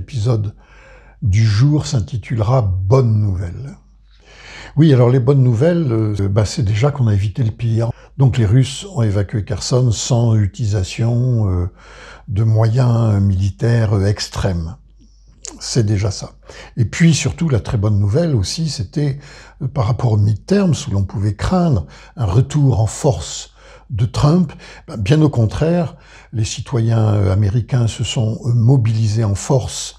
l'épisode du jour s'intitulera « Bonnes nouvelles ». Oui, alors les bonnes nouvelles, c'est déjà qu'on a évité le pire. Donc les Russes ont évacué Kherson sans utilisation de moyens militaires extrêmes. C'est déjà ça. Et puis surtout, la très bonne nouvelle aussi, c'était par rapport aux midterms, où l'on pouvait craindre un retour en force de Trump. Bien au contraire, les citoyens américains se sont mobilisés en force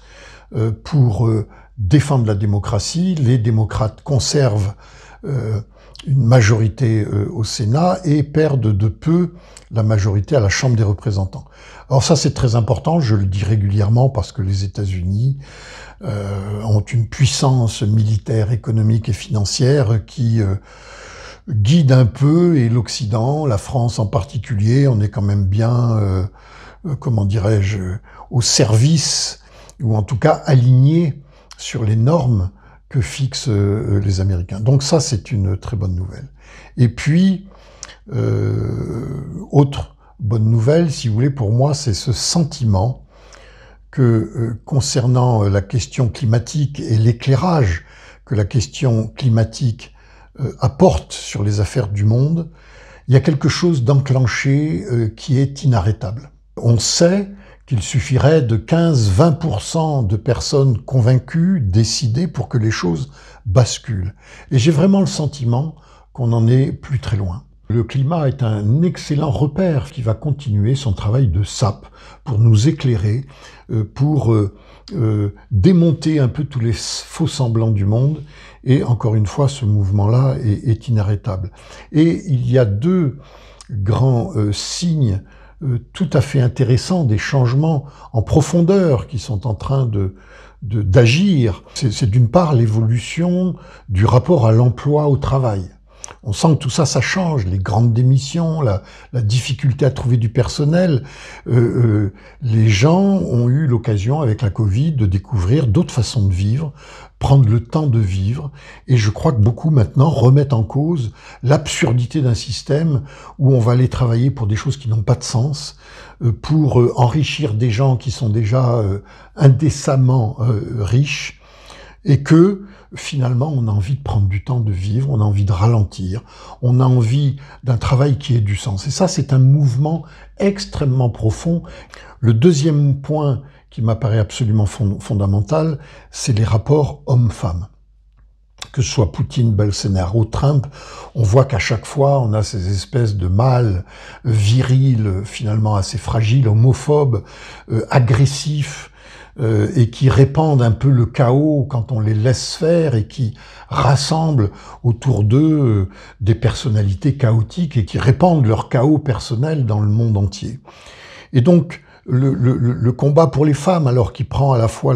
pour défendre la démocratie. Les démocrates conservent une majorité au Sénat et perdent de peu la majorité à la Chambre des représentants. Alors ça, c'est très important, je le dis régulièrement, parce que les États-Unis ont une puissance militaire, économique et financière qui guide un peu, et l'Occident, la France en particulier, on est quand même bien, comment dirais-je, au service, ou en tout cas aligné sur les normes que fixent les Américains. Donc ça, c'est une très bonne nouvelle. Et puis, autre bonne nouvelle, si vous voulez, pour moi, c'est ce sentiment que concernant la question climatique et l'éclairage que la question climatique apporte sur les affaires du monde, il y a quelque chose d'enclenché qui est inarrêtable. On sait qu'il suffirait de 15-20% de personnes convaincues, décidées, pour que les choses basculent. Et j'ai vraiment le sentiment qu'on n'en est plus très loin. Le climat est un excellent repère qui va continuer son travail de sape pour nous éclairer, pour démonter un peu tous les faux semblants du monde. Et encore une fois, ce mouvement-là est inarrêtable. Et il y a deux grands signes tout à fait intéressants, des changements en profondeur qui sont en train d'agir. C'est d'une part l'évolution du rapport à l'emploi au travail. On sent que tout ça, ça change, les grandes démissions, la difficulté à trouver du personnel. Les gens ont eu l'occasion, avec la Covid, de découvrir d'autres façons de vivre, prendre le temps de vivre. Et je crois que beaucoup maintenant remettent en cause l'absurdité d'un système où on va aller travailler pour des choses qui n'ont pas de sens, pour enrichir des gens qui sont déjà indécemment riches, et que finalement on a envie de prendre du temps de vivre, on a envie de ralentir, on a envie d'un travail qui ait du sens. Et ça, c'est un mouvement extrêmement profond. Le deuxième point qui m'apparaît absolument fondamental, c'est les rapports hommes-femmes. Que ce soit Poutine, Bolsonaro, Trump, on voit qu'à chaque fois, on a ces espèces de mâles virils, finalement assez fragiles, homophobes, agressifs, et qui répandent un peu le chaos quand on les laisse faire, et qui rassemblent autour d'eux des personnalités chaotiques et qui répandent leur chaos personnel dans le monde entier. Et donc, le combat pour les femmes, alors qui prend à la fois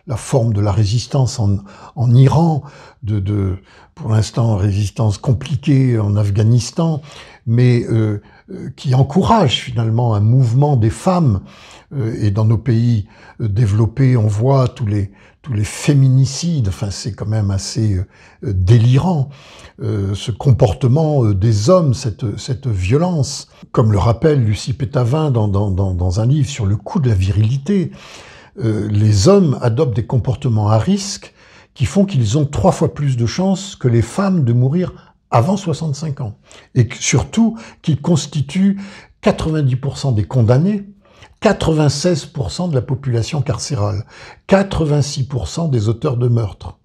la forme de la résistance en Iran, pour l'instant résistance compliquée en Afghanistan, mais qui encourage finalement un mouvement des femmes. Et dans nos pays développés, on voit tous les féminicides, enfin c'est quand même assez délirant, ce comportement des hommes, cette violence. Comme le rappelle Lucie Pétavin dans un livre sur le coût de la virilité, les hommes adoptent des comportements à risque qui font qu'ils ont 3 fois plus de chances que les femmes de mourir avant 65 ans. Et surtout qu'ils constituent 90% des condamnés, 96% de la population carcérale, 86% des auteurs de meurtres,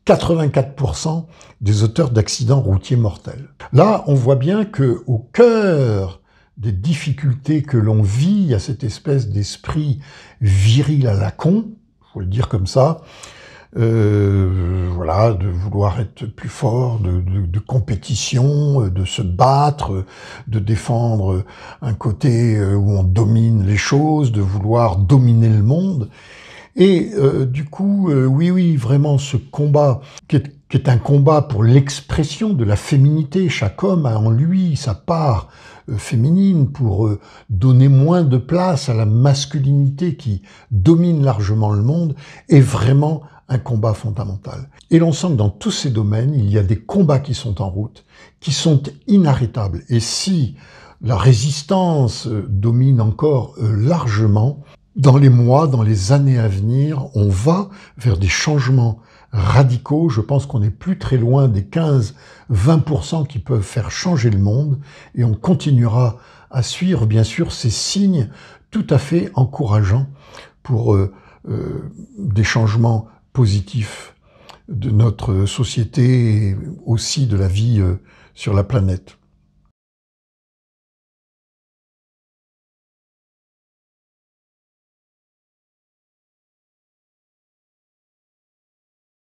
84% des auteurs d'accidents routiers mortels. Là, on voit bien que au cœur des difficultés que l'on vit, il y a cette espèce d'esprit viril à la con, faut le dire comme ça, voilà, de vouloir être plus fort, de compétition, de se battre, de défendre un côté où on domine les choses, de vouloir dominer le monde. Et du coup, oui, vraiment ce combat qui est un combat pour l'expression de la féminité. Chaque homme a en lui sa part féminine pour donner moins de place à la masculinité qui domine largement le monde, est vraiment un combat fondamental. Et l'on sent que dans tous ces domaines, il y a des combats qui sont en route, qui sont inarrêtables. Et si la résistance domine encore largement, dans les mois, dans les années à venir, on va vers des changements radicaux. Je pense qu'on n'est plus très loin des 15-20% qui peuvent faire changer le monde, et on continuera à suivre, bien sûr, ces signes tout à fait encourageants pour des changements positifs de notre société et aussi de la vie sur la planète.